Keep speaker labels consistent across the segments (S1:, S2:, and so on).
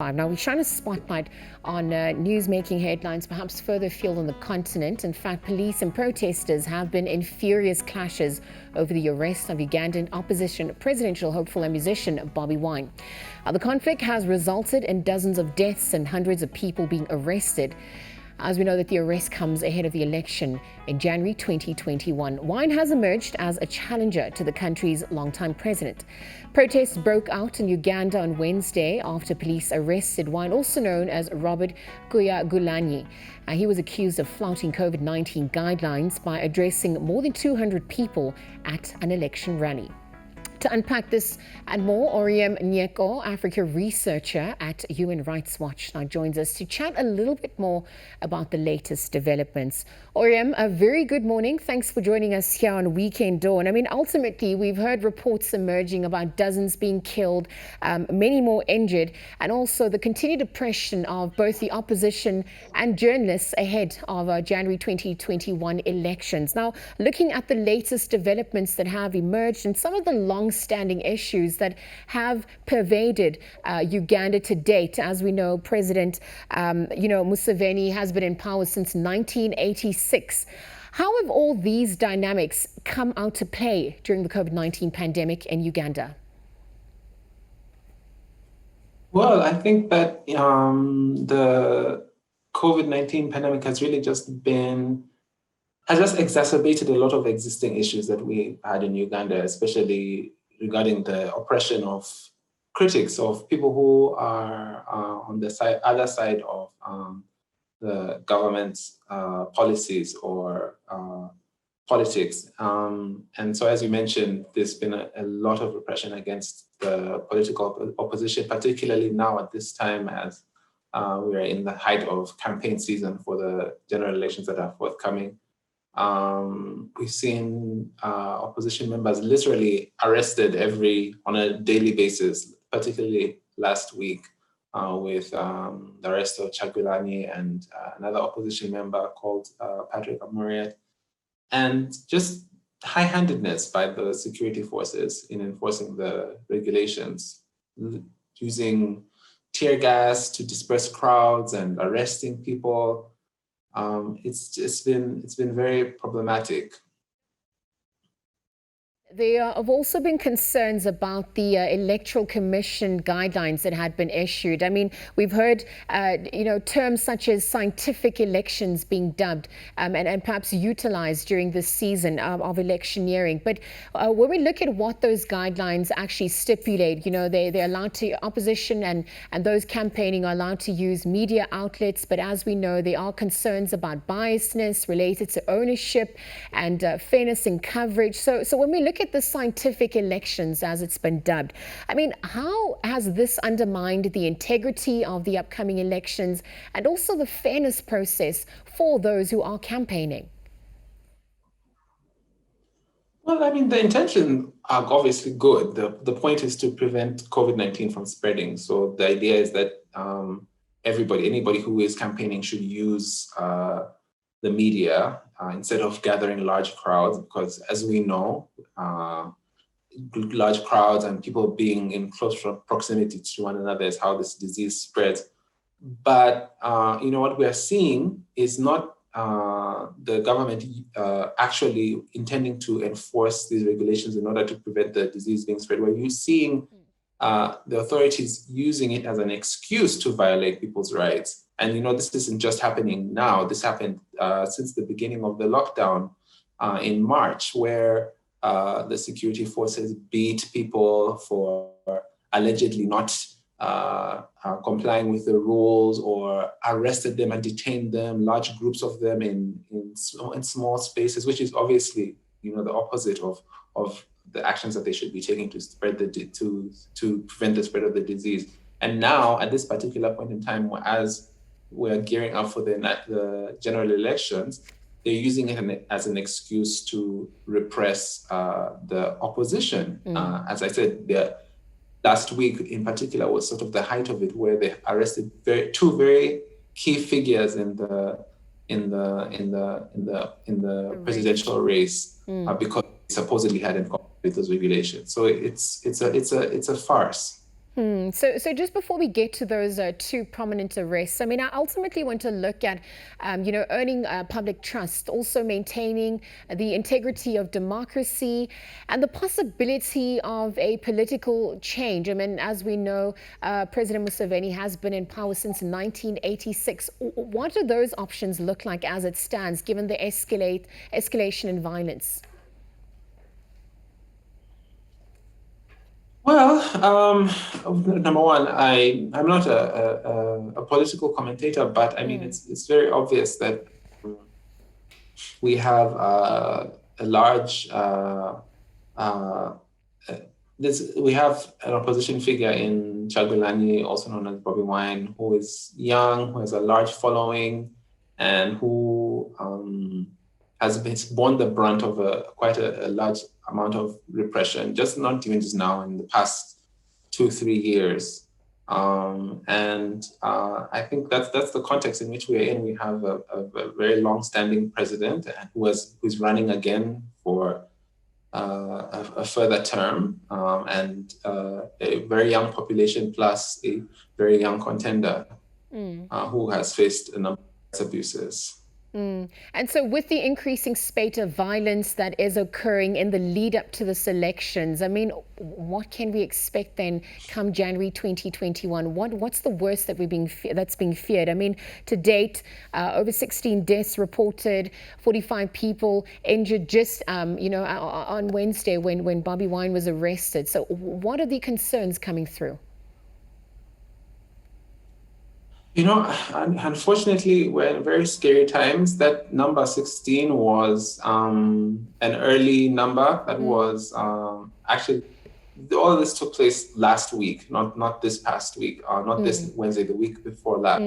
S1: Now, we shine a spotlight on news-making headlines, perhaps further afield on the continent. In fact, police and protesters have been in furious clashes over the arrest of Ugandan opposition presidential hopeful and musician Bobi Wine. The conflict has resulted in dozens of deaths and hundreds of people being arrested. As we know that the arrest comes ahead of the election in January 2021. Wine has emerged as a challenger to the country's longtime president. Protests broke out in Uganda on Wednesday after police arrested Wine, also known as Robert Kyagulanyi. He was accused of flouting COVID-19 guidelines by addressing more than 200 people at an election rally. To unpack this and more, Oryem Nyeko, Africa researcher at Human Rights Watch, now joins us to chat a little bit more about the latest developments. Oryem, a very good morning. Thanks for joining us here on Weekend Dawn. I mean, ultimately, we've heard reports emerging about dozens being killed, many more injured, and also the continued oppression of both the opposition and journalists ahead of January 2021 elections. Now, looking at the latest developments that have emerged and some of the long-standing issues that have pervaded Uganda to date. As we know, President Museveni has been in power since 1986. How have all these dynamics come out to play during the COVID-19 pandemic in Uganda?
S2: Well, I think that the COVID-19 pandemic has really just exacerbated a lot of existing issues that we had in Uganda, especially regarding the oppression of critics, of people who are on the other side of the government's policies or politics. And so, as you mentioned, there's been a lot of repression against the political opposition, particularly now at this time as we are in the height of campaign season for the general elections that are forthcoming. We've seen opposition members literally arrested on a daily basis, particularly last week with the arrest of Chagulanyi and another opposition member called Patrick Amuriat, and just high-handedness by the security forces in enforcing the regulations, using tear gas to disperse crowds and arresting people. It's been very problematic.
S1: There have also been concerns about the Electoral Commission guidelines that had been issued. I mean, we've heard, terms such as scientific elections being dubbed and perhaps utilized during this season of electioneering. But when we look at what those guidelines actually stipulate, they're allowed to, opposition and those campaigning are allowed to use media outlets. But as we know, there are concerns about biasness related to ownership and fairness in coverage. So when we look at the scientific elections, as it's been dubbed, I mean, how has this undermined the integrity of the upcoming elections and also the fairness process for those who are campaigning?
S2: Well, I mean, the intentions are obviously good. The point is to prevent COVID-19 from spreading. So the idea is that anybody who is campaigning should use the media instead of gathering large crowds, because as we know, large crowds and people being in close proximity to one another is how this disease spreads. But what we are seeing is not the government actually intending to enforce these regulations in order to prevent the disease being spread. Where you're seeing the authorities using it as an excuse to violate people's rights. And this isn't just happening now. This happened since the beginning of the lockdown in March, where the security forces beat people for allegedly not complying with the rules, or arrested them and detained them, large groups of them in small spaces, which is obviously the opposite of the actions that they should be taking to spread to prevent the spread of the disease. And now, at this particular point in time, as we're gearing up for the general elections, they're using it as an excuse to repress the opposition. As I said, last week in particular was sort of the height of it, where they arrested two very key figures in the presidential race because they supposedly hadn't complied with those regulations. So it's a farce.
S1: So just before we get to those two prominent arrests, I mean, I ultimately want to look at, earning public trust, also maintaining the integrity of democracy and the possibility of a political change. I mean, as we know, President Museveni has been in power since 1986. What do those options look like as it stands, given the escalation in violence?
S2: Well, number one, I'm not a political commentator, but I mean it's very obvious that we have a large uh, we have an opposition figure in Chagulani, also known as Bobi Wine, who is young, who has a large following, and who has borne the brunt of quite a large amount of repression, not even just now, in the past 2-3 years. I think that's the context in which we're in. We have a very long-standing president who's running again for a further term, and a very young population plus a very young contender who has faced a number of abuses.
S1: And so with the increasing spate of violence that is occurring in the lead up to this elections, I mean, what can we expect then come January 2021? What's the worst that's being feared? I mean, to date, over 16 deaths reported, 45 people injured just, on Wednesday when Bobi Wine was arrested. So what are the concerns coming through?
S2: Unfortunately, we're in very scary times. That number 16 was an early number that was actually, all of this took place last week, not this past week, not this Wednesday, the week before that.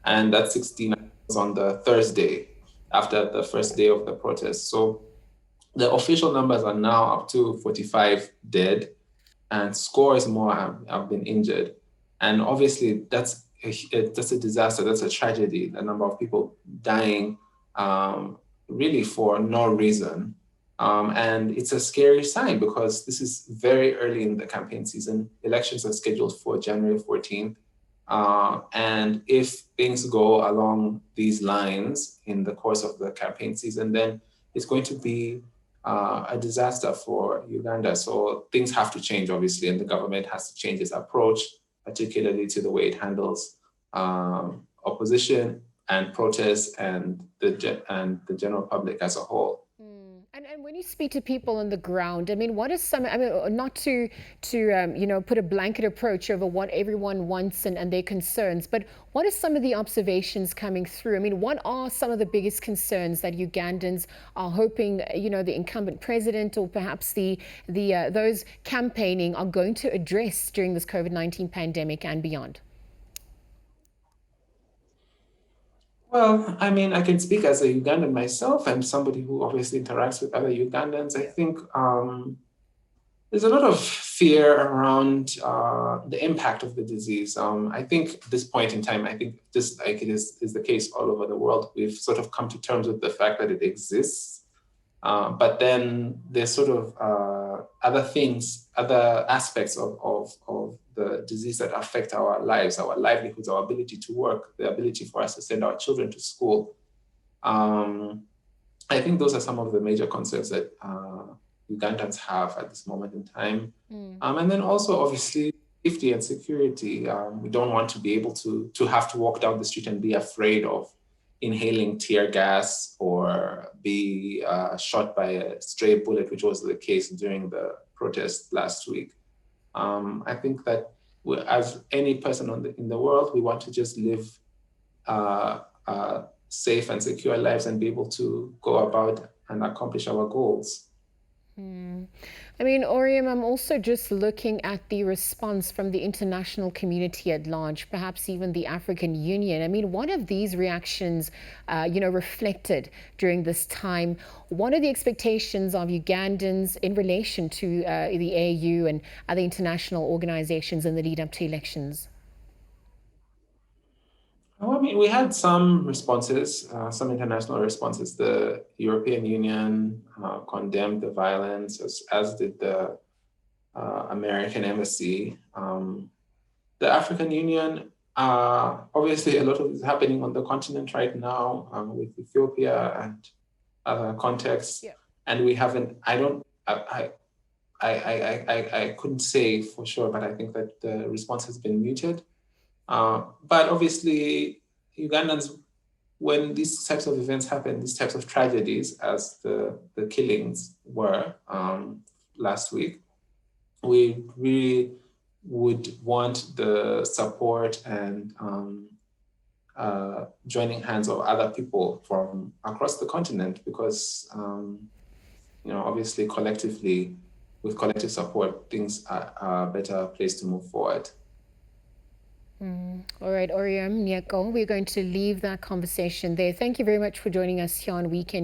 S2: And that 16 was on the Thursday after the first day of the protest. So the official numbers are now up to 45 dead, and scores more have been injured. And obviously, that's a disaster. That's a tragedy. The number of people dying, really for no reason, and it's a scary sign because this is very early in the campaign season. Elections are scheduled for January 14th, and if things go along these lines in the course of the campaign season, then it's going to be a disaster for Uganda. So things have to change, obviously, and the government has to change its approach, particularly to the way it handles opposition and protests and the general public as a whole.
S1: And when you speak to people on the ground, I mean, what is some, I mean, not to put a blanket approach over what everyone wants and their concerns, but what are some of the observations coming through? I mean, what are some of the biggest concerns that Ugandans are hoping, the incumbent president or perhaps those campaigning are going to address during this COVID-19 pandemic and beyond?
S2: Well, I mean, I can speak as a Ugandan myself and somebody who obviously interacts with other Ugandans. I think there's a lot of fear around the impact of the disease. I think at this point in time, I think just like it is the case all over the world, we've sort of come to terms with the fact that it exists. But then there's sort of other things, other aspects of the disease that affect our lives, our livelihoods, our ability to work, the ability for us to send our children to school. I think those are some of the major concerns that Ugandans have at this moment in time. And then also, obviously, safety and security. We don't want to be able to have to walk down the street and be afraid of inhaling tear gas or be shot by a stray bullet, which was the case during the protest last week. I think that as any person in the world, we want to just live safe and secure lives and be able to go about and accomplish our goals.
S1: I mean, Oryem, I'm also just looking at the response from the international community at large, perhaps even the African Union. I mean, what have these reactions, reflected during this time? What are the expectations of Ugandans in relation to the AU and other international organizations in the lead up to elections?
S2: Well, I mean, we had some responses, some international responses. The European Union condemned the violence, as did the American embassy. The African Union, obviously a lot of it is happening on the continent right now with Ethiopia and other contexts.
S1: Yeah.
S2: And we haven't, I couldn't say for sure, but I think that the response has been muted. But obviously, Ugandans, when these types of events happen, these types of tragedies, as the killings were last week, we really would want the support and joining hands of other people from across the continent, because obviously collectively, with collective support, things are a better place to move forward.
S1: All right, Oryem Nyeko, we're going to leave that conversation there. Thank you very much for joining us here on Weekend